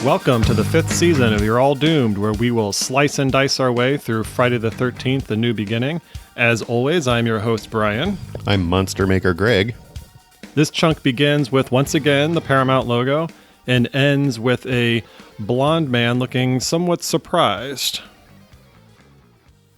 Welcome to the 5th season of You're All Doomed, where we will slice and dice our way through Friday the 13th, A New Beginning. As always, I'm your host, Brian. I'm Monster Maker Greg. This chunk begins with, once again, the Paramount logo, and ends with a blonde man looking somewhat surprised.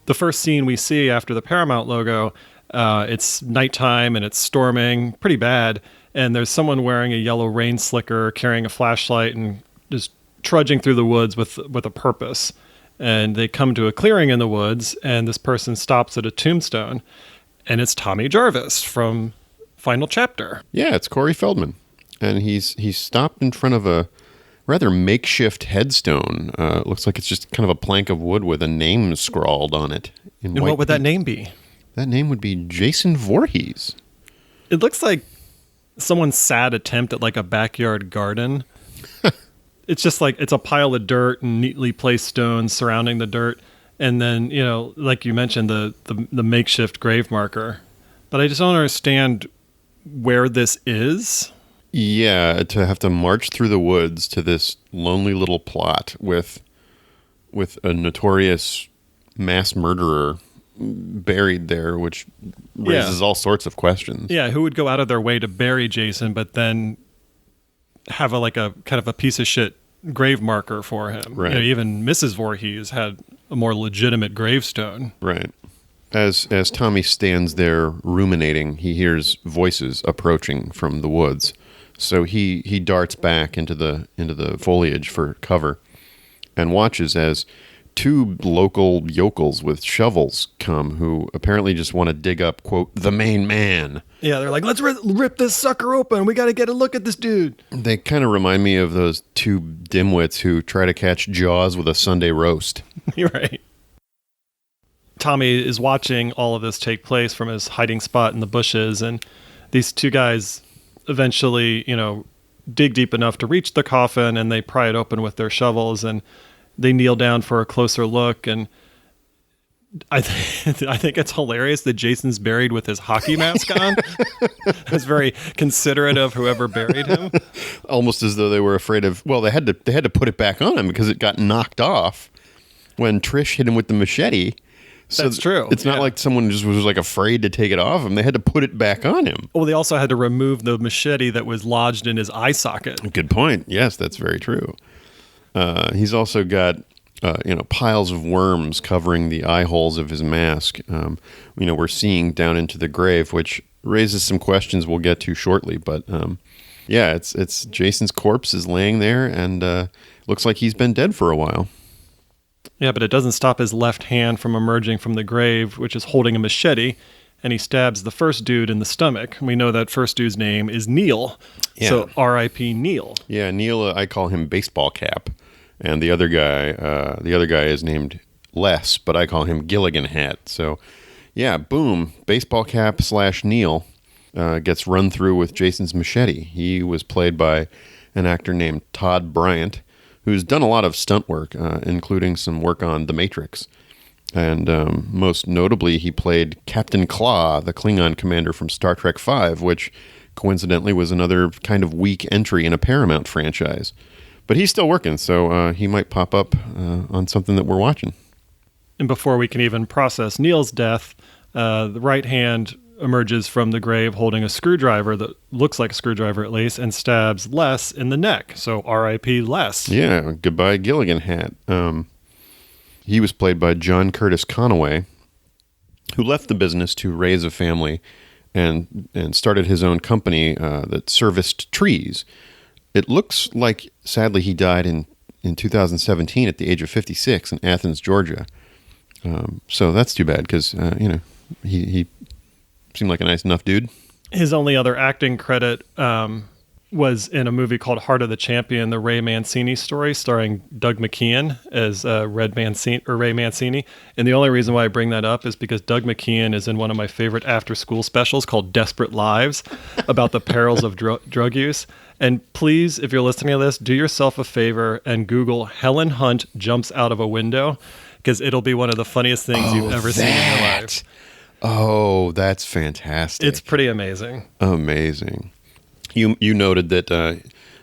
The first scene we see after the Paramount logo, it's nighttime and it's storming pretty bad, and there's someone wearing a yellow rain slicker, carrying a flashlight, and just trudging through the woods with a purpose. And they come to a clearing in the woods, and this person stops at a tombstone, and it's Tommy Jarvis from Final Chapter. Yeah, it's Corey Feldman. And he's stopped in front of a rather makeshift headstone. Looks like it's just kind of a plank of wood with a name scrawled on it. And what would that name be? That name would be Jason Voorhees. It looks like someone's sad attempt at like a backyard garden. It's just like it's a pile of dirt and neatly placed stones surrounding the dirt. And then, you know, like you mentioned, the makeshift grave marker. But I just don't understand where this is. Yeah, to have to march through the woods to this lonely little plot with a notorious mass murderer buried there, which raises all sorts of questions. Yeah, who would go out of their way to bury Jason, but then have a kind of a piece of shit grave marker for him? Right. You know, even Mrs. Voorhees had a more legitimate gravestone. Right. As Tommy stands there ruminating, he hears voices approaching from the woods. So he darts back into the foliage for cover and watches as two local yokels with shovels come, who apparently just want to dig up, quote, the main man. Yeah, they're like, let's rip this sucker open. We got to get a look at this dude. They kind of remind me of those two dimwits who try to catch Jaws with a Sunday roast. You're right. Tommy is watching all of this take place from his hiding spot in the bushes, and these two guys eventually, you know, dig deep enough to reach the coffin, and they pry it open with their shovels, and they kneel down for a closer look. And I think it's hilarious that Jason's buried with his hockey mask on. It's very considerate of whoever buried him. Almost as though they were afraid of. Well, they had to put it back on him because it got knocked off when Trish hit him with the machete. So that's true. It's not like someone just was like afraid to take it off him. They had to put it back on him. Well, they also had to remove the machete that was lodged in his eye socket. Good point. Yes, that's very true. He's also got piles of worms covering the eye holes of his mask. We're seeing down into the grave, which raises some questions we'll get to shortly. But it's Jason's corpse is laying there, and looks like he's been dead for a while. Yeah, but it doesn't stop his left hand from emerging from the grave, which is holding a machete, and he stabs the first dude in the stomach. We know that first dude's name is Neil, so R.I.P. Neil. Yeah, Neil, I call him Baseball Cap, and the other guy is named Les, but I call him Gilligan Hat. So, yeah, boom, Baseball Cap / Neil gets run through with Jason's machete. He was played by an actor named Todd Bryant, who's done a lot of stunt work, including some work on The Matrix. And most notably, he played Captain Claw, the Klingon commander from Star Trek V, which coincidentally was another kind of weak entry in a Paramount franchise. But he's still working, so he might pop up on something that we're watching. And before we can even process Neil's death, the right hand emerges from the grave holding a screwdriver that looks like a screwdriver at least, and stabs Les in the neck. So R.I.P. Les. Yeah, goodbye Gilligan Hat. He was played by John Curtis Conaway, who left the business to raise a family and started his own company that serviced trees. It looks like, sadly, he died in 2017 at the age of 56 in Athens, Georgia. So that's too bad because, he seemed like a nice enough dude. His only other acting credit was in a movie called Heart of the Champion, the Ray Mancini story, starring Doug McKeon as Ray Mancini. And the only reason why I bring that up is because Doug McKeon is in one of my favorite after-school specials called Desperate Lives, about the perils of drug use. And please, if you're listening to this, do yourself a favor and Google Helen Hunt jumps out of a window, because it'll be one of the funniest things you've ever seen in your life. Oh, that's fantastic. It's pretty amazing. Amazing. You noted that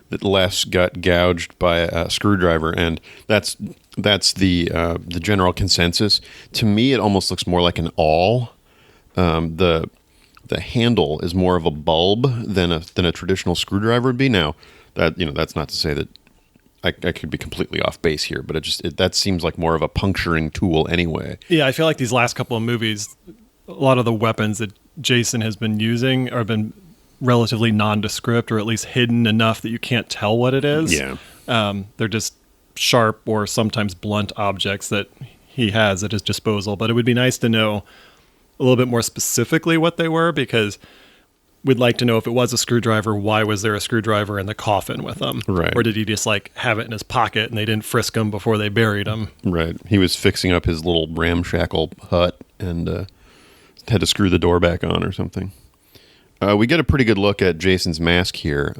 that Les got gouged by a screwdriver, and that's the general consensus. To me, it almost looks more like an awl. The handle is more of a bulb than a traditional screwdriver would be. Now, that's not to say that I could be completely off base here, but that seems like more of a puncturing tool anyway. Yeah, I feel like these last couple of movies, a lot of the weapons that Jason has been using have been relatively nondescript, or at least hidden enough that you can't tell what it is. Yeah. They're just sharp or sometimes blunt objects that he has at his disposal. But it would be nice to know a little bit more specifically what they were, because we'd like to know if it was a screwdriver, why was there a screwdriver in the coffin with him? Right. Or did he just have it in his pocket and they didn't frisk him before they buried him? Right. He was fixing up his little ramshackle hut and had to screw the door back on or something. We get a pretty good look at Jason's mask here,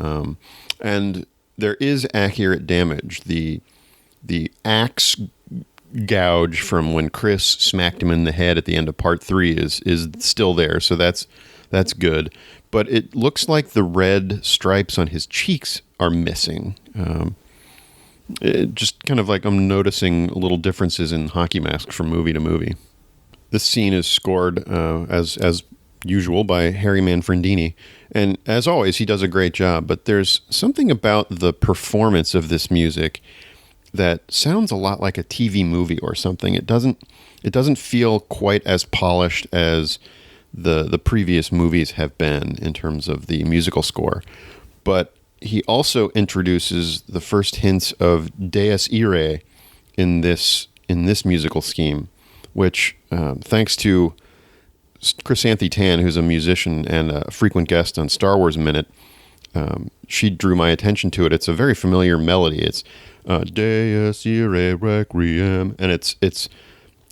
and there is accurate damage. The axe gouge from when Chris smacked him in the head at the end of part 3 is still there, so that's good. But it looks like the red stripes on his cheeks are missing. It just kind of like I'm noticing little differences in hockey masks from movie to movie. This scene is scored as usual by Harry Manfredini, and as always, he does a great job. But there's something about the performance of this music that sounds a lot like a TV movie or something. It doesn't feel quite as polished as the previous movies have been in terms of the musical score. But he also introduces the first hints of Dies Irae in this musical scheme, which thanks to Chrysanthi Tan, who's a musician and a frequent guest on Star Wars Minute, she drew my attention to it. It's a very familiar melody. It's Dies Irae Requiem, and it's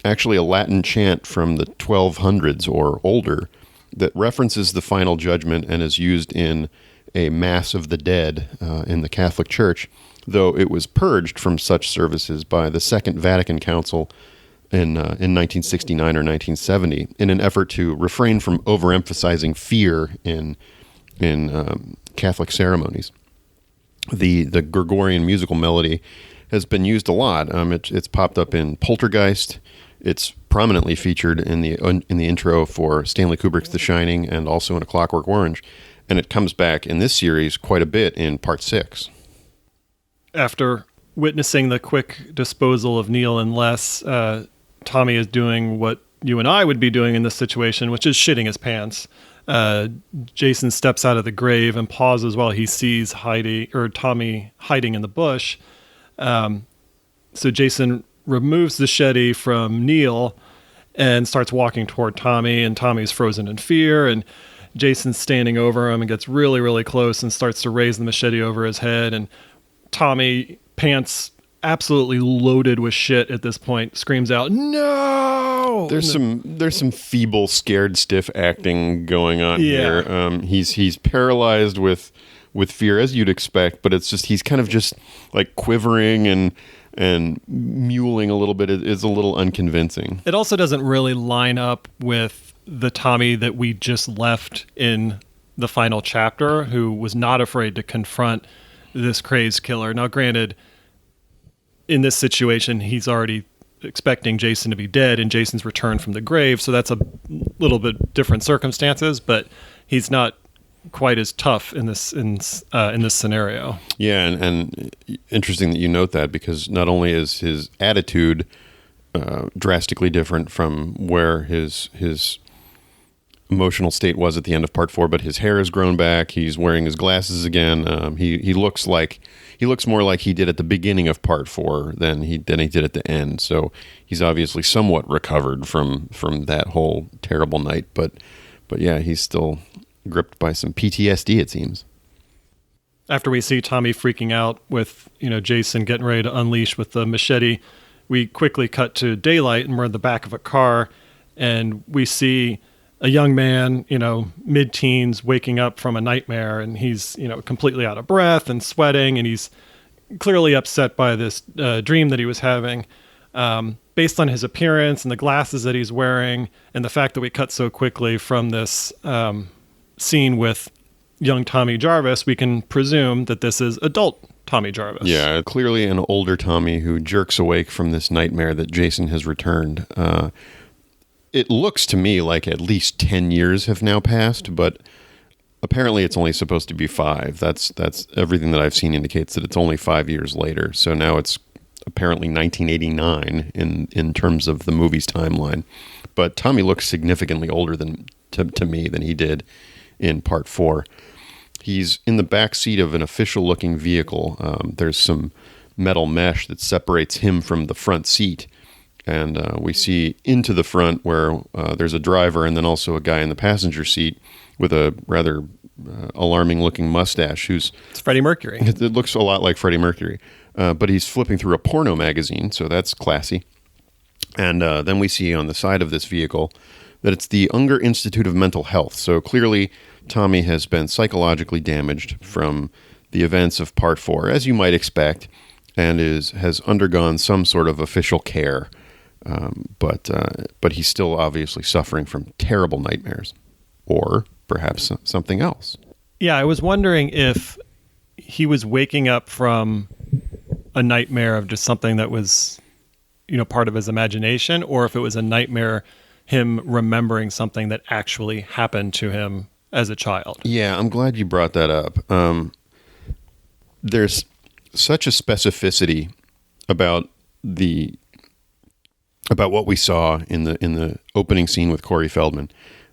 actually a Latin chant from the 1200s or older that references the final judgment and is used in a Mass of the Dead in the Catholic Church, though it was purged from such services by the Second Vatican Council in 1969 or 1970 in an effort to refrain from overemphasizing fear in Catholic ceremonies. The Gregorian musical melody has been used a lot. It's popped up in Poltergeist. It's prominently featured in the intro for Stanley Kubrick's The Shining and also in A Clockwork Orange, and it comes back in this series quite a bit in Part 6. After Witnessing the quick disposal of Neil and Les, Tommy is doing what you and I would be doing in this situation, which is shitting his pants. Jason steps out of the grave and pauses while he sees Tommy hiding in the bush. So Jason removes the machete from Neil and starts walking toward Tommy, and Tommy's frozen in fear, and Jason's standing over him and gets really, really close and starts to raise the machete over his head, and Tommy, pants absolutely loaded with shit at this point, screams out, "No!" There's some feeble, scared, stiff acting going on here. He's paralyzed with fear, as you'd expect, but it's just he's kind of just like quivering and mewling a little bit. It's a little unconvincing. It also doesn't really line up with the Tommy that we just left in the final chapter, who was not afraid to confront this crazed killer. Now, granted, in this situation, he's already expecting Jason to be dead and Jason's returned from the grave, so that's a little bit different circumstances, but he's not quite as tough in this scenario. Yeah, and interesting that you note that, because not only is his attitude drastically different from where his emotional state was at the end of part 4, but his hair has grown back. He's wearing his glasses again. He looks more like he did at the beginning of part 4 than he did at the end. So he's obviously somewhat recovered from that whole terrible night. But yeah, he's still gripped by some PTSD, it seems. After we see Tommy freaking out with Jason getting ready to unleash with the machete, we quickly cut to daylight, and we're in the back of a car, and we see a young man, mid-teens, waking up from a nightmare, and he's, completely out of breath and sweating, and he's clearly upset by this dream that he was having. Based on his appearance and the glasses that he's wearing, and the fact that we cut so quickly from this scene with, young Tommy Jarvis, we can presume that this is adult Tommy Jarvis. Yeah, clearly an older Tommy who jerks awake from this nightmare that Jason has returned. It looks to me like at least 10 years have now passed, but apparently it's only supposed to be 5. That's everything that I've seen indicates that it's only 5 years later. So now it's apparently 1989 in terms of the movie's timeline. But Tommy looks significantly older to me than he did in part 4. He's in the back seat of an official-looking vehicle. There's some metal mesh that separates him from the front seat. And we see into the front where there's a driver and then also a guy in the passenger seat with a rather alarming-looking mustache who's... It's Freddie Mercury. It looks a lot like Freddie Mercury. But he's flipping through a porno magazine, so that's classy. And then we see on the side of this vehicle that it's the Unger Institute of Mental Health. So clearly, Tommy has been psychologically damaged from the events of Part 4, as you might expect, and has undergone some sort of official care. But he's still obviously suffering from terrible nightmares, or perhaps something else. Yeah, I was wondering if he was waking up from a nightmare of just something that was, part of his imagination, or if it was a nightmare, him remembering something that actually happened to him as a child. Yeah, I'm glad you brought that up. There's such a specificity about what we saw in the opening scene with Corey Feldman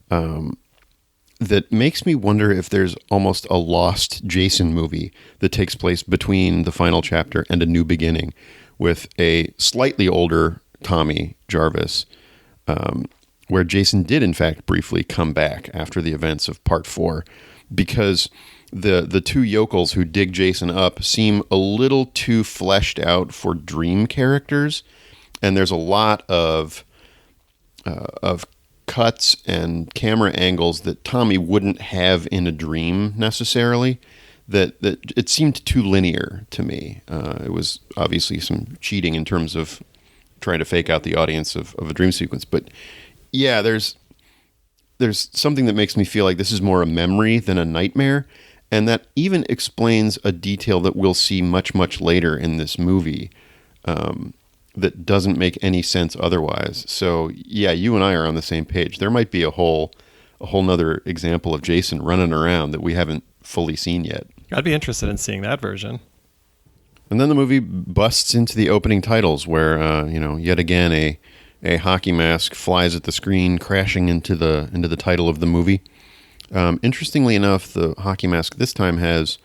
that makes me wonder if there's almost a lost Jason movie that takes place between the final chapter and A New Beginning with a slightly older Tommy Jarvis, where Jason did in fact briefly come back after the events of Part 4, because the two yokels who dig Jason up seem a little too fleshed out for dream characters, and there's a lot of cuts and camera angles that Tommy wouldn't have in a dream necessarily. That it seemed too linear to me. It was obviously some cheating in terms of trying to fake out the audience of a dream sequence, but yeah, there's something that makes me feel like this is more a memory than a nightmare, and that even explains a detail that we'll see much, much later in this movie that doesn't make any sense otherwise. So yeah, you and I are on the same page. There might be a whole nother example of Jason running around that we haven't fully seen yet. I'd be interested in seeing that version. And then the movie busts into the opening titles where, yet again a hockey mask flies at the screen, crashing into the title of the movie. Interestingly enough, the hockey mask this time has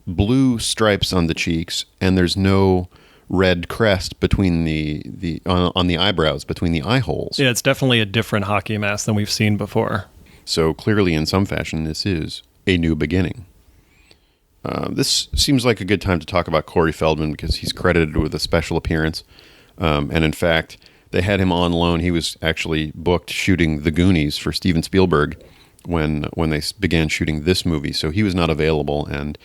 blue stripes on the cheeks, and there's no red crest between on the eyebrows, between the eye holes. Yeah, it's definitely a different hockey mask than we've seen before. So clearly, in some fashion, this is a new beginning. This seems like a good time to talk about Corey Feldman because he's credited with a special appearance. And in fact, they had him on loan. He was actually booked shooting The Goonies for Steven Spielberg when they began shooting this movie. So he was not available, and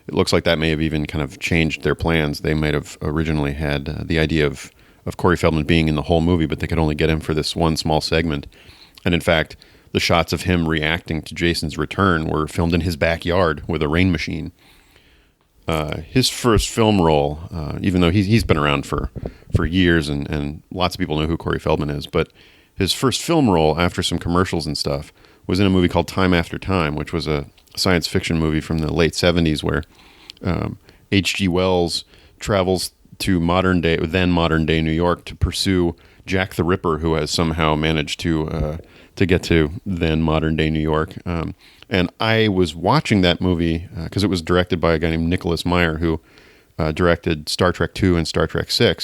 it looks like that may have even kind of changed their plans. They might have originally had the idea of Corey Feldman being in the whole movie, but they could only get him for this one small segment. And in fact, the shots of him reacting to Jason's return were filmed in his backyard with a rain machine. His first film role, even though he's been around for years and lots of people know who Corey Feldman is, but his first film role after some commercials and stuff was in a movie called Time After Time, which was a science fiction movie from the late 70s where H.G. Wells travels to modern day New York to pursue Jack the Ripper, who has somehow managed to get to then modern day New York. And I was watching that movie because it was directed by a guy named Nicholas Meyer, who directed Star Trek II and Star Trek VI.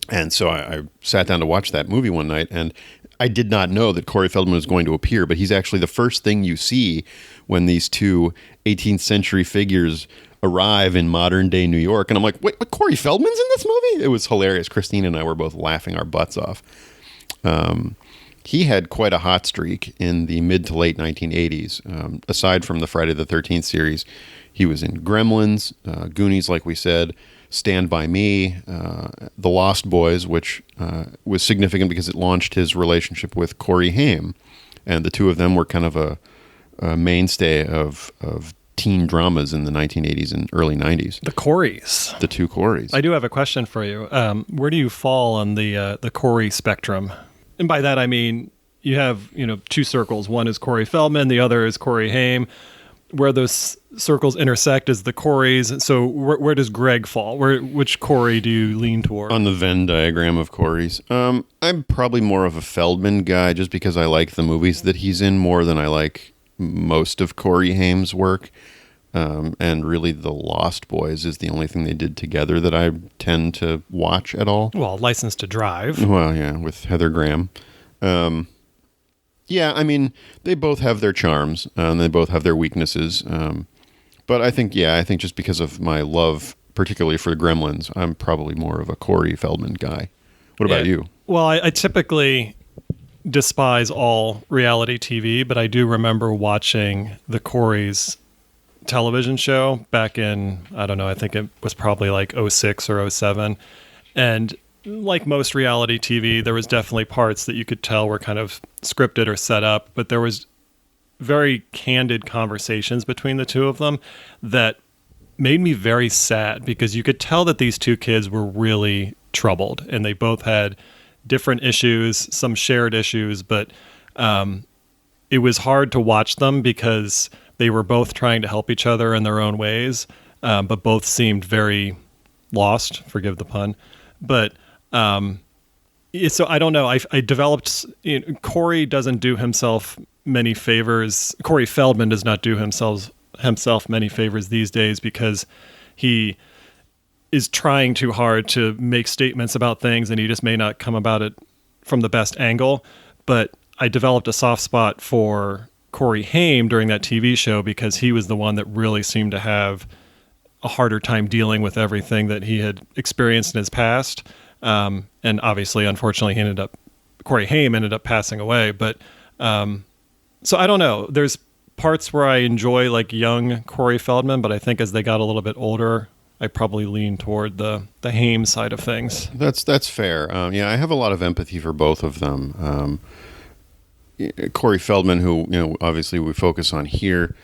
And so I sat down to watch that movie one night, and I did not know that Corey Feldman was going to appear, but he's actually the first thing you see when these two 18th century figures arrive in modern day New York. And I'm like, wait, what, Corey Feldman's in this movie? It was hilarious. Christine and I were both laughing our butts off. He had quite a hot streak in the mid to late 1980s. Aside from the Friday the 13th series, he was in Gremlins, Goonies, like we said, Stand By Me, The Lost Boys, which was significant because it launched his relationship with Corey Haim. And the two of them were kind of a mainstay of teen dramas in the 1980s and early 90s. The Coreys. The two Coreys. I do have a question for you. Where do you fall on the Corey spectrum? And by that I mean you have two circles. One is Corey Feldman, the other is Corey Haim. Where those circles intersect is the Coreys. So where does Greg fall? Which Corey do you lean toward? On the Venn diagram of Coreys. I'm probably more of a Feldman guy just because I like the movies that he's in more than I like most of Corey Haim's work. And really The Lost Boys is the only thing they did together that I tend to watch at all. Well, License to Drive. Well, yeah, with Heather Graham. Yeah, I mean, they both have their charms, and they both have their weaknesses. But I think just because of my love, particularly for the Gremlins, I'm probably more of a Corey Feldman guy. What about you? Well, I typically despise all reality TV, but I do remember watching the Coreys television show back in, I don't know, I think it was probably like 06 or 07. And like most reality TV, there was definitely parts that you could tell were kind of scripted or set up, but there was very candid conversations between the two of them that made me very sad because you could tell that these two kids were really troubled and they both had different issues, some shared issues, but it was hard to watch them because they were both trying to help each other in their own ways, but both seemed very lost, forgive the pun. But so I don't know. I developed, Corey doesn't do himself many favors. Corey Feldman does not do himself many favors these days because he is trying too hard to make statements about things and he just may not come about it from the best angle. But I developed a soft spot for Corey Haim during that TV show because he was the one that really seemed to have a harder time dealing with everything that he had experienced in his past. And obviously, unfortunately, Corey Haim ended up passing away. But so I don't know. There's parts where I enjoy like young Corey Feldman, but I think as they got a little bit older, I probably lean toward the Haim side of things. That's fair. Yeah, I have a lot of empathy for both of them. Corey Feldman, who obviously we focus on here,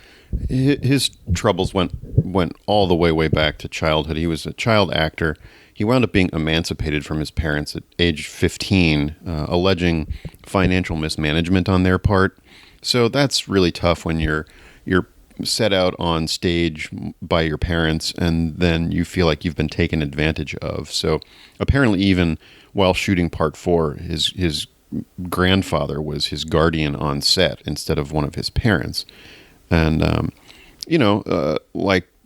his troubles went all the way back to childhood. He was a child actor. He wound up being emancipated from his parents at age 15, alleging financial mismanagement on their part. So that's really tough when you're set out on stage by your parents and then you feel like you've been taken advantage of. So apparently even while shooting part 4, his grandfather was his guardian on set instead of one of his parents. And,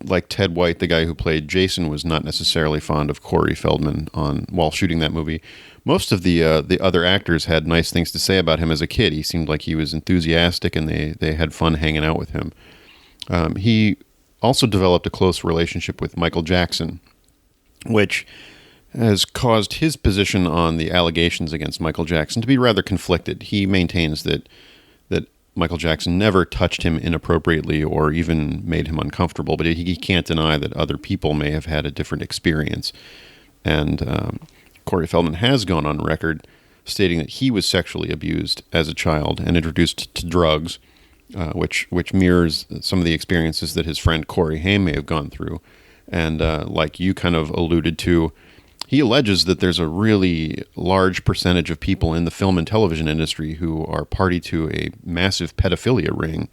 like Ted White, the guy who played Jason, was not necessarily fond of Corey Feldman while shooting that movie. Most of the other actors had nice things to say about him as a kid. He seemed like he was enthusiastic and they had fun hanging out with him. He also developed a close relationship with Michael Jackson, which has caused his position on the allegations against Michael Jackson to be rather conflicted. He maintains that Michael Jackson never touched him inappropriately or even made him uncomfortable, but he can't deny that other people may have had a different experience. And Corey Feldman has gone on record stating that he was sexually abused as a child and introduced to drugs, which mirrors some of the experiences that his friend Corey Haim may have gone through. And like you kind of alluded to, he alleges that there's a really large percentage of people in the film and television industry who are party to a massive pedophilia ring.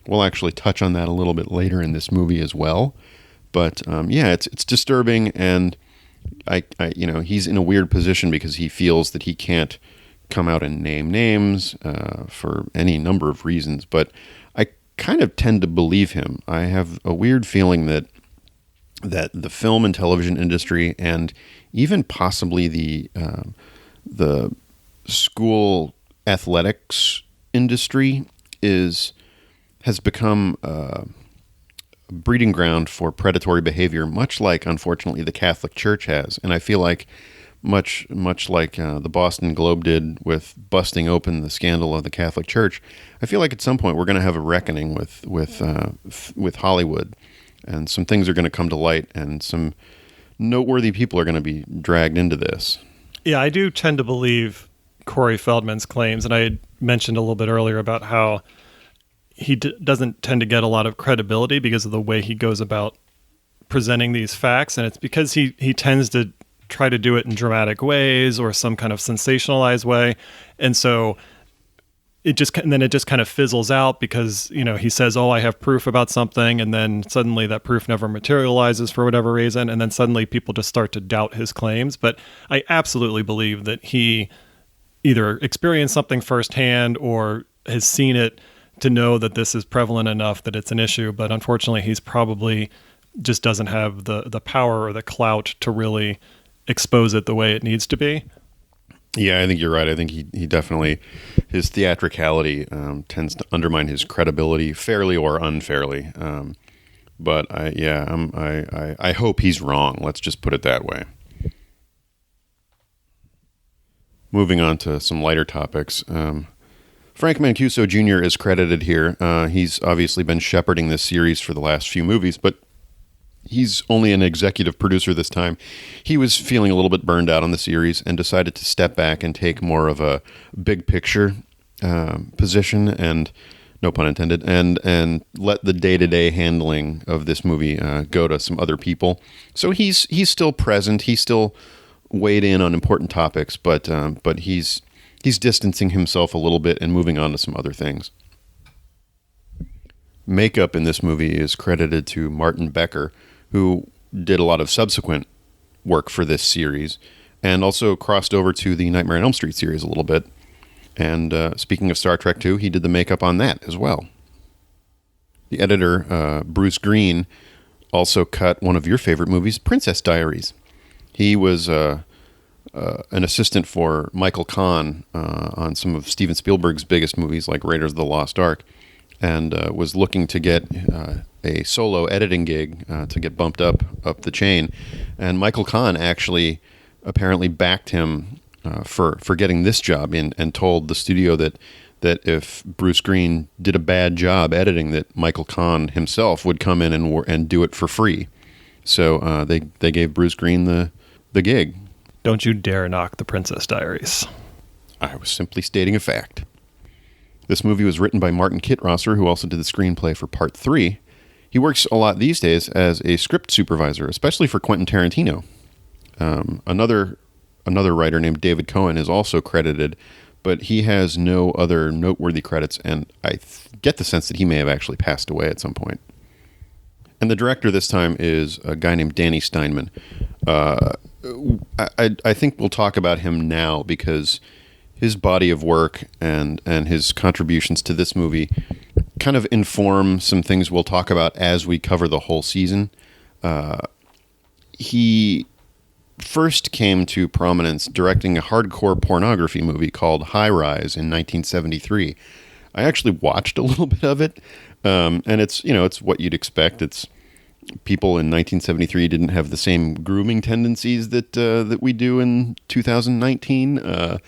We'll actually touch on that a little bit later in this movie as well. But it's disturbing, and he's in a weird position because he feels that he can't come out and name names for any number of reasons. But I kind of tend to believe him. I have a weird feeling that the film and television industry, and even possibly the school athletics industry, has become a breeding ground for predatory behavior, much like, unfortunately, the Catholic Church has. And I feel like much like the Boston Globe did with busting open the scandal of the Catholic Church, I feel like at some point we're going to have a reckoning with Hollywood. And some things are going to come to light, and some noteworthy people are going to be dragged into this. Yeah, I do tend to believe Corey Feldman's claims, and I had mentioned a little bit earlier about how he doesn't tend to get a lot of credibility because of the way he goes about presenting these facts, and it's because he tends to try to do it in dramatic ways or some kind of sensationalized way, and so it just kind of fizzles out because he says, "Oh, I have proof about something," and then suddenly that proof never materializes for whatever reason, and then suddenly people just start to doubt his claims. But I absolutely believe that he either experienced something firsthand or has seen it to know that this is prevalent enough that it's an issue. But unfortunately, he's probably just doesn't have the power or the clout to really expose it the way it needs to be. Yeah, I think you're right. I think he definitely, his theatricality tends to undermine his credibility, fairly or unfairly. But I hope he's wrong. Let's just put it that way. Moving on to some lighter topics. Frank Mancuso Jr. is credited here. He's obviously been shepherding this series for the last few movies, but he's only an executive producer this time. He was feeling a little bit burned out on the series and decided to step back and take more of a big picture position, and no pun intended, and let the day-to-day handling of this movie go to some other people. So he's still present. He's still weighed in on important topics, but he's distancing himself a little bit and moving on to some other things. Makeup in this movie is credited to Martin Becker, who did a lot of subsequent work for this series and also crossed over to the Nightmare on Elm Street series a little bit. And speaking of Star Trek II, he did the makeup on that as well. The editor, Bruce Green, also cut one of your favorite movies, Princess Diaries. He was an assistant for Michael Kahn on some of Steven Spielberg's biggest movies like Raiders of the Lost Ark, and was looking to get a solo editing gig to get bumped up the chain. And Michael Kahn actually apparently backed him for getting this job in, and told the studio that if Bruce Green did a bad job editing, that Michael Kahn himself would come in and do it for free. So they gave Bruce Green the gig. Don't you dare knock the Princess Diaries. I was simply stating a fact. This movie was written by Martin Kittrosser, who also did the screenplay for Part 3. He works a lot these days as a script supervisor, especially for Quentin Tarantino. Another writer named David Cohen is also credited, but he has no other noteworthy credits, and I get the sense that he may have actually passed away at some point. And the director this time is a guy named Danny Steinman. I think we'll talk about him now because his body of work and his contributions to this movie kind of inform some things we'll talk about as we cover the whole season. He first came to prominence directing a hardcore pornography movie called High Rise in 1973. I actually watched a little bit of it, and it's what you'd expect. It's people in 1973 didn't have the same grooming tendencies that we do in 2019.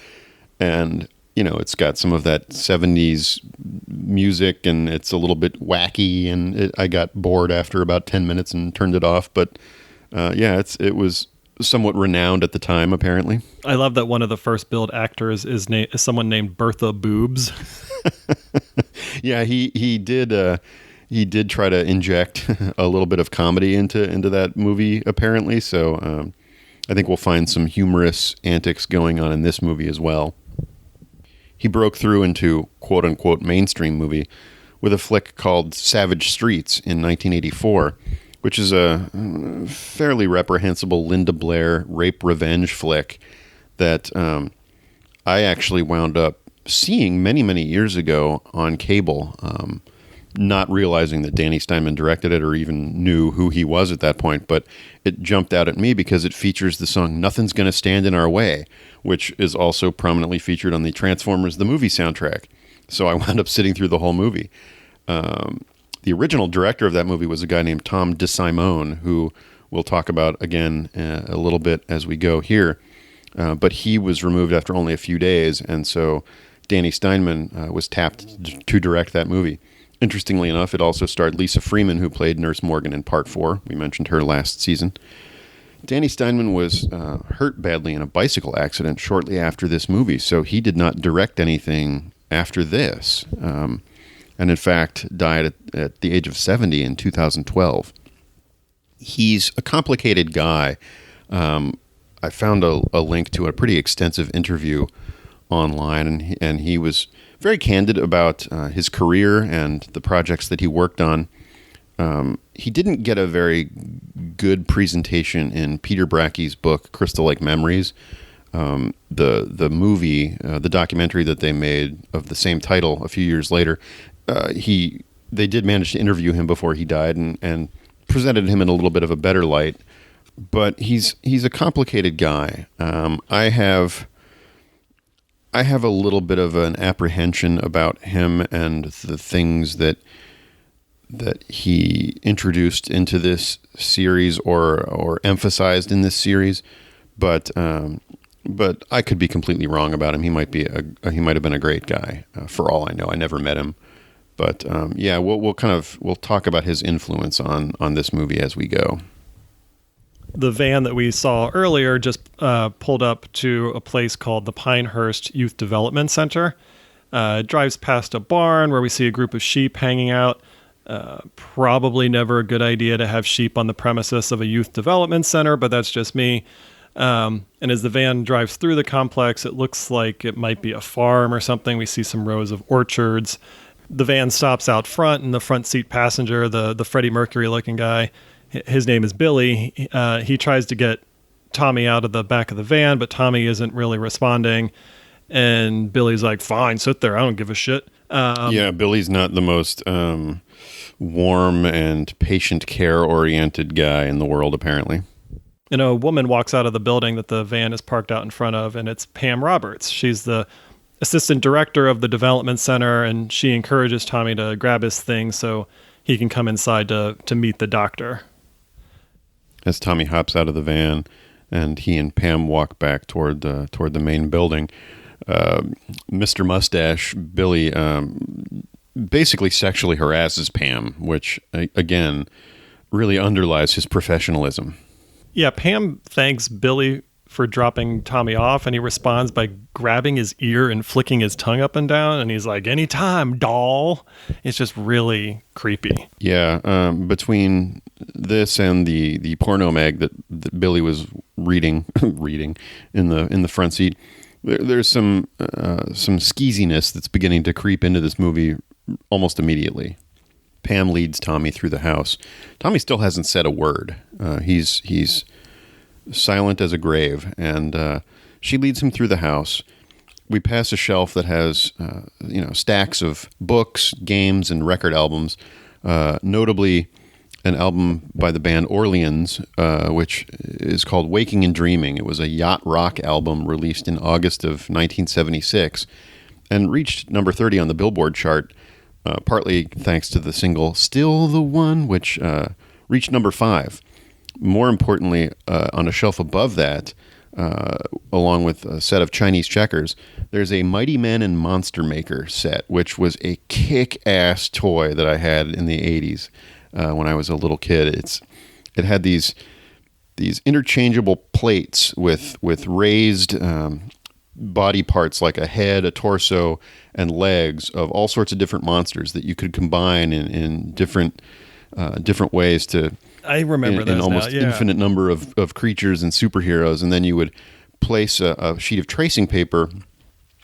And, it's got some of that 70s music, and it's a little bit wacky, and I got bored after about 10 minutes and turned it off. But, it was somewhat renowned at the time, apparently. I love that one of the first billed actors is someone named Bertha Boobs. Yeah, he did try to inject a little bit of comedy into that movie, apparently. So I think we'll find some humorous antics going on in this movie as well. He broke through into quote-unquote mainstream movie with a flick called Savage Streets in 1984, which is a fairly reprehensible Linda Blair rape revenge flick that I actually wound up seeing many, many years ago on cable, not realizing that Danny Steinman directed it or even knew who he was at that point, but it jumped out at me because it features the song Nothing's Gonna Stand in Our Way, which is also prominently featured on the Transformers the movie soundtrack. So I wound up sitting through the whole movie. The original director of that movie was a guy named Tom DeSimone, who we'll talk about again a little bit as we go here. But he was removed after only a few days, and so Danny Steinman was tapped to direct that movie. Interestingly enough, it also starred Lisa Freeman, who played Nurse Morgan in Part 4. We mentioned her last season. Danny Steinman was hurt badly in a bicycle accident shortly after this movie, so he did not direct anything after this. and in fact died at the age of 70 in 2012. He's a complicated guy. I found a link to a pretty extensive interview online, and he was very candid about his career and the projects that he worked on. He didn't get a very good presentation in Peter Brackey's book, Crystal Lake Memories. The movie, the documentary that they made of the same title a few years later, they did manage to interview him before he died and presented him in a little bit of a better light. But he's a complicated guy. I have a little bit of an apprehension about him and the things that he introduced into this series or emphasized in this series, but I could be completely wrong about him. He might have been a great guy for all I know. I never met him, but we'll talk about his influence on this movie as we go. The van that we saw earlier just pulled up to a place called the Pinehurst Youth Development Center. It drives past a barn where we see a group of sheep hanging out. Probably never a good idea to have sheep on the premises of a youth development center, but that's just me. And as the van drives through the complex, it looks like it might be a farm or something. We see some rows of orchards. The van stops out front, and the front seat passenger, the Freddie Mercury looking guy, his name is Billy. He tries to get Tommy out of the back of the van, but Tommy isn't really responding. And Billy's like, fine, sit there. I don't give a shit. Billy's not the most warm and patient care-oriented guy in the world, apparently. And a woman walks out of the building that the van is parked out in front of, and it's Pam Roberts. She's the assistant director of the development center, and she encourages Tommy to grab his things so he can come inside to meet the doctor. As Tommy hops out of the van and he and Pam walk back toward the main building, Mr. Mustache, Billy, basically sexually harasses Pam, which, again, really underlies his professionalism. Yeah, Pam thanks Billy for dropping Tommy off, and he responds by grabbing his ear and flicking his tongue up and down, and he's like, anytime, doll. It's just really creepy. Yeah, between this and the porno mag that Billy was reading in the front seat, there's some skeeziness that's beginning to creep into this movie almost immediately. Pam leads Tommy through the house. Tommy still hasn't said a word. He's silent as a grave, and she leads him through the house. We pass a shelf that has stacks of books, games, and record albums, notably an album by the band Orleans, which is called Waking and Dreaming. It was a yacht rock album released in August of 1976 and reached number 30 on the Billboard chart, partly thanks to the single Still the One, which reached number 5. More importantly, on a shelf above that, along with a set of Chinese checkers, there's a Mighty Men and Monster Maker set, which was a kick-ass toy that I had in the 80s when I was a little kid. It had these interchangeable plates with raised body parts like a head, a torso, and legs of all sorts of different monsters that you could combine in different ways to... I remember an almost now, yeah. infinite number of creatures and superheroes, and then you would place a sheet of tracing paper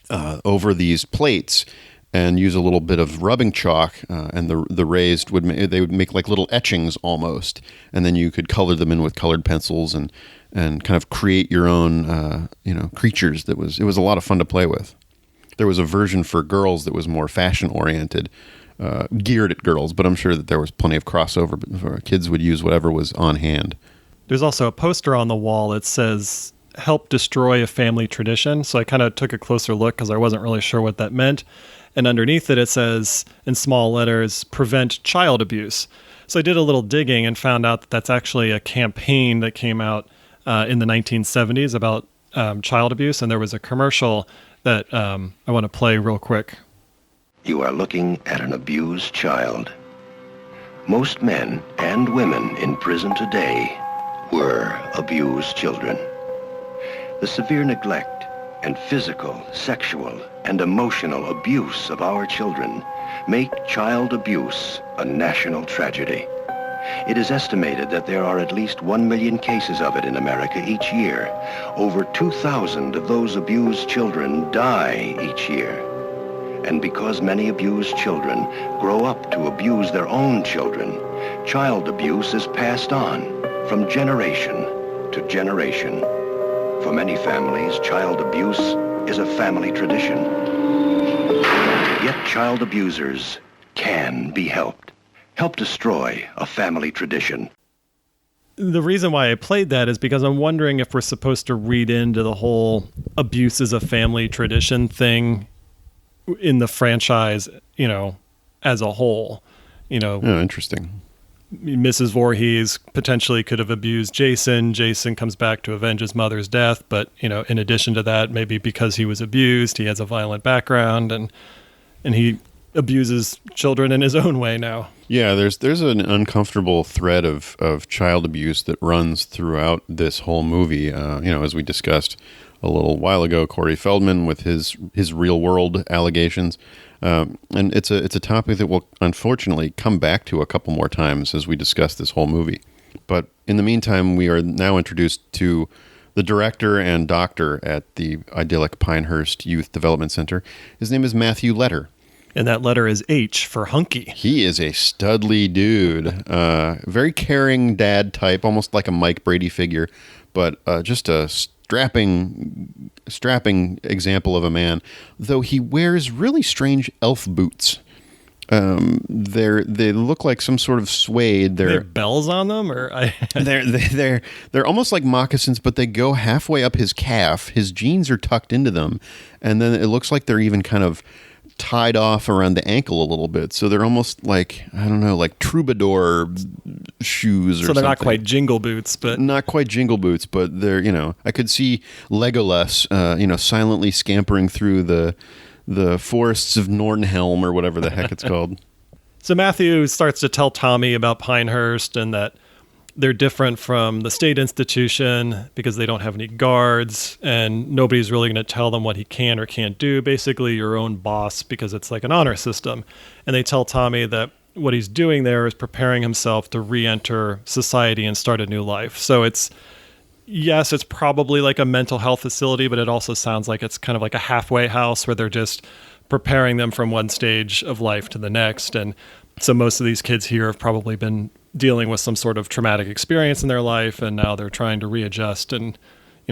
over these plates and use a little bit of rubbing chalk, and the raised would make like little etchings almost, and then you could color them in with colored pencils and kind of create your own creatures. It was a lot of fun to play with. There was a version for girls that was more fashion oriented. Geared at girls, but I'm sure that there was plenty of crossover. But kids would use whatever was on hand. There's also a poster on the wall that says, help destroy a family tradition. So I kind of took a closer look because I wasn't really sure what that meant. And underneath it says, in small letters, prevent child abuse. So I did a little digging and found out that that's actually a campaign that came out in the 1970s about child abuse. And there was a commercial that I want to play real quick. You are looking at an abused child. Most men and women in prison today were abused children. The severe neglect, and physical, sexual, and emotional abuse of our children make child abuse a national tragedy. It is estimated that there are at least 1 million cases of it in America each year. Over 2,000 of those abused children die each year. And because many abused children grow up to abuse their own children, child abuse is passed on from generation to generation. For many families, child abuse is a family tradition. Yet child abusers can be helped. Help destroy a family tradition. The reason why I played that is because I'm wondering if we're supposed to read into the whole abuse is a family tradition thing in the franchise, as a whole. Oh, interesting. Mrs. Voorhees potentially could have abused Jason. Jason comes back to avenge his mother's death, but in addition to that, maybe because he was abused, he has a violent background and he abuses children in his own way now. Yeah, there's an uncomfortable thread of child abuse that runs throughout this whole movie. As we discussed a little while ago, Corey Feldman with his real world allegations. And it's a topic that will unfortunately come back to a couple more times as we discuss this whole movie. But in the meantime, we are now introduced to the director and doctor at the idyllic Pinehurst Youth Development Center. His name is Matthew Letter. And that letter is H for hunky. He is a studly dude. Very caring dad type, almost like a Mike Brady figure, but just a strapping example of a man, though he wears really strange elf boots. They look like some sort of suede. They have bells on them, or they're almost like moccasins, but they go halfway up his calf. His jeans are tucked into them, and then it looks like they're even kind of tied off around the ankle a little bit. So they're almost like, I don't know, like troubadour shoes or something. So they're not quite jingle boots, but... Not quite jingle boots, but they're, I could see Legolas, silently scampering through the forests of Nornhelm or whatever the heck it's called. So Matthew starts to tell Tommy about Pinehurst and that they're different from the state institution because they don't have any guards and nobody's really going to tell them what he can or can't do. Basically, your own boss, because it's like an honor system. And they tell Tommy that what he's doing there is preparing himself to re-enter society and start a new life. So it's probably like a mental health facility, but it also sounds like it's kind of like a halfway house where they're just preparing them from one stage of life to the next. And so most of these kids here have probably been dealing with some sort of traumatic experience in their life, and now they're trying to readjust and,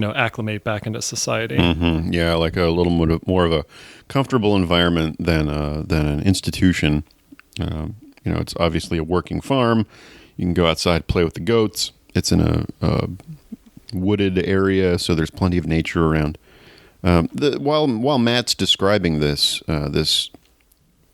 acclimate back into society. Mm-hmm. Yeah, like a little more of a comfortable environment than an institution. It's obviously a working farm. You can go outside, play with the goats. It's in a wooded area, so there's plenty of nature around. While Matt's describing this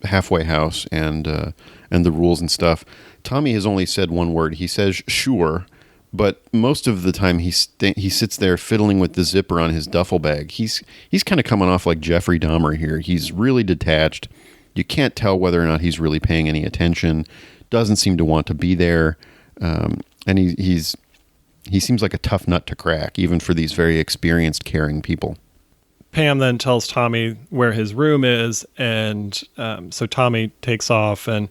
halfway house and the rules and stuff, Tommy has only said one word. He says sure, but most of the time he sits there fiddling with the zipper on his duffel bag. He's kind of coming off like Jeffrey Dahmer here. He's really detached. You can't tell whether or not he's really paying any attention. Doesn't seem to want to be there, and he seems like a tough nut to crack, even for these very experienced, caring people. Pam then tells Tommy where his room is, and so Tommy takes off, and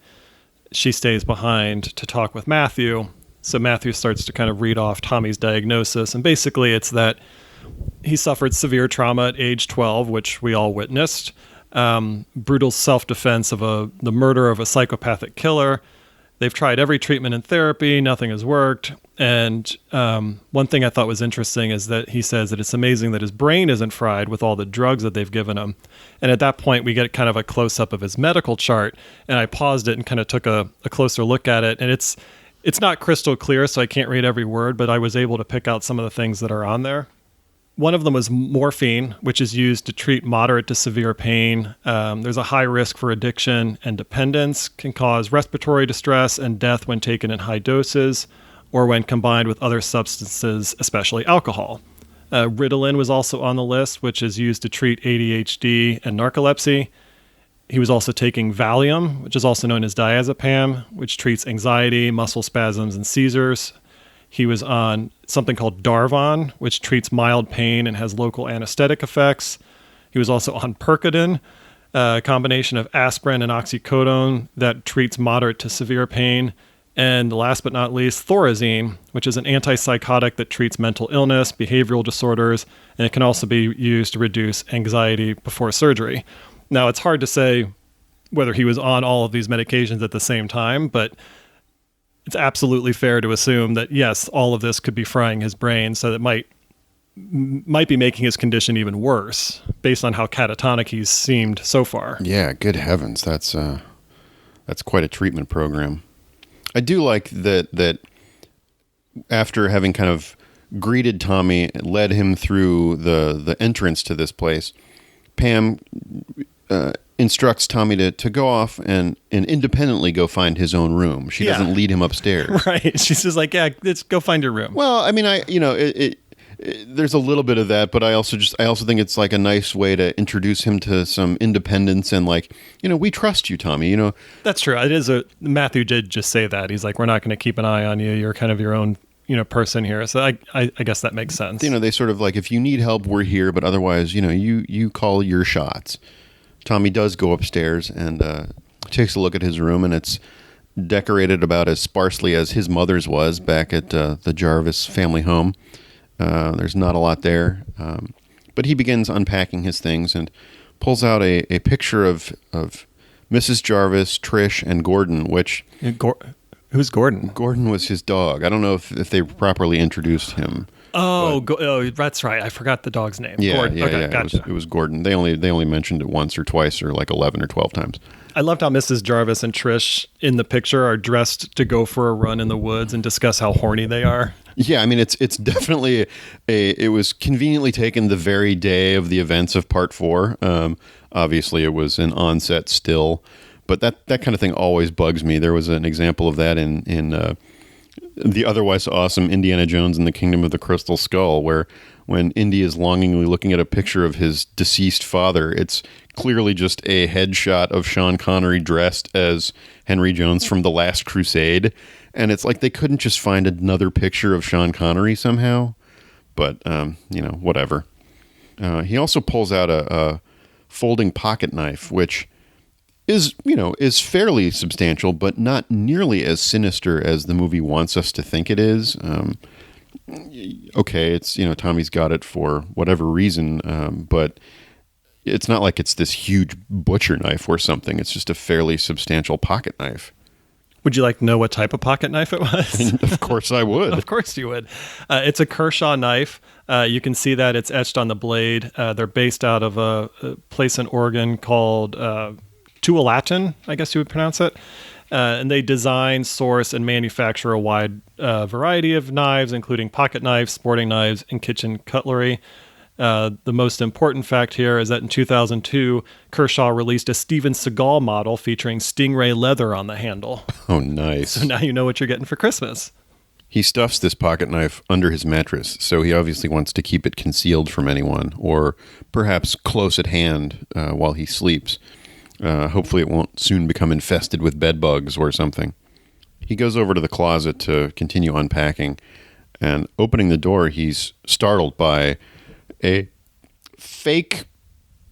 she stays behind to talk with Matthew. So Matthew starts to kind of read off Tommy's diagnosis, and basically it's that he suffered severe trauma at age 12, which we all witnessed, brutal self-defense of the murder of a psychopathic killer. They've tried every treatment and therapy, nothing has worked. And one thing I thought was interesting is that he says that it's amazing that his brain isn't fried with all the drugs that they've given him. And at that point, we get kind of a close-up of his medical chart, and I paused it and kind of took a closer look at it. And it's not crystal clear, so I can't read every word, but I was able to pick out some of the things that are on there. One of them was morphine, which is used to treat moderate to severe pain. There's a high risk for addiction and dependence, can cause respiratory distress and death when taken in high doses or when combined with other substances, especially alcohol. Ritalin was also on the list, which is used to treat ADHD and narcolepsy. He was also taking Valium, which is also known as diazepam, which treats anxiety, muscle spasms, and seizures. He was on something called Darvon, which treats mild pain and has local anesthetic effects. He was also on Percodan, a combination of aspirin and oxycodone that treats moderate to severe pain. And last but not least, Thorazine, which is an antipsychotic that treats mental illness, behavioral disorders, and it can also be used to reduce anxiety before surgery. Now, it's hard to say whether he was on all of these medications at the same time, but it's absolutely fair to assume that, yes, all of this could be frying his brain, so that might be making his condition even worse based on how catatonic he's seemed so far. Yeah, good heavens. That's quite a treatment program. I do like that after having kind of greeted Tommy, led him through the entrance to this place, Pam instructs Tommy to go off and independently go find his own room. She doesn't lead him upstairs. Right. She's just like, yeah, let's go find your room. Well, I mean, there's a little bit of that, but I also think it's like a nice way to introduce him to some independence and like, we trust you, Tommy, That's true. Matthew did just say that. He's like, we're not going to keep an eye on you. You're kind of your own, person here. So I guess that makes sense. They sort of like, if you need help, we're here, but otherwise, you call your shots. Tommy does go upstairs and takes a look at his room, and it's decorated about as sparsely as his mother's was back at the Jarvis family home. There's not a lot there, but he begins unpacking his things and pulls out a picture of Mrs. Jarvis, Trish, and Gordon, which... Who's Gordon? Gordon was his dog. I don't know if they properly introduced him. Oh, that's right. I forgot the dog's name. Yeah, Gordon. yeah, Okay, yeah. gotcha. It was Gordon. They only mentioned it once or twice or like 11 or 12 times. I loved how Mrs. Jarvis and Trish in the picture are dressed to go for a run in the woods and discuss how horny they are. Yeah, I mean, it's definitely it was conveniently taken the very day of the events of Part 4. Obviously, it was an onset still, but that kind of thing always bugs me. There was an example of that in the otherwise awesome Indiana Jones and the Kingdom of the Crystal Skull, where when Indy is longingly looking at a picture of his deceased father, it's clearly just a headshot of Sean Connery dressed as Henry Jones from The Last Crusade. And it's like they couldn't just find another picture of Sean Connery somehow. But, whatever. He also pulls out a folding pocket knife, which is fairly substantial, but not nearly as sinister as the movie wants us to think it is. Okay, it's, Tommy's got it for whatever reason, but it's not like it's this huge butcher knife or something. It's just a fairly substantial pocket knife. Would you like to know what type of pocket knife it was? Of course I would. Of course you would. It's a Kershaw knife. You can see that it's etched on the blade. They're based out of a place in Oregon called Tualatin, I guess you would pronounce it. And they design, source, and manufacture a wide variety of knives, including pocket knives, sporting knives, and kitchen cutlery. The most important fact here is that in 2002, Kershaw released a Steven Seagal model featuring stingray leather on the handle. Oh, nice. So now you know what you're getting for Christmas. He stuffs this pocket knife under his mattress, so he obviously wants to keep it concealed from anyone, or perhaps close at hand while he sleeps. Hopefully it won't soon become infested with bed bugs or something. He goes over to the closet to continue unpacking, and opening the door, he's startled by a fake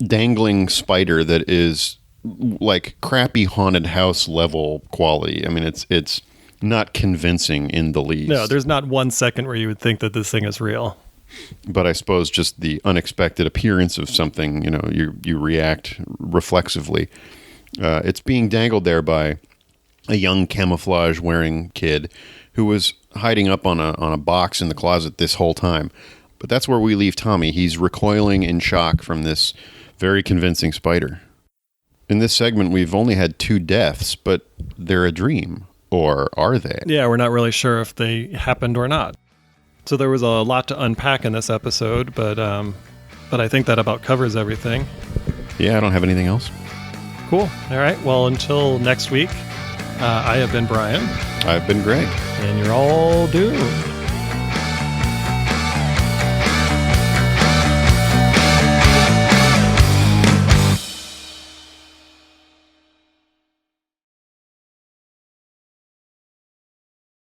dangling spider that is like crappy haunted house level quality. I mean, it's not convincing in the least. No, there's not 1 second where you would think that this thing is real. But I suppose just the unexpected appearance of something, you react reflexively. It's being dangled there by a young camouflage-wearing kid who was hiding up on a box in the closet this whole time. But that's where we leave Tommy. He's recoiling in shock from this very convincing spider. In this segment, we've only had 2 deaths, but they're a dream. Or are they? Yeah, we're not really sure if they happened or not. So there was a lot to unpack in this episode, but I think that about covers everything. Yeah, I don't have anything else. Cool. All right. Well, until next week, I have been Brian. I've been Greg. And you're all doomed.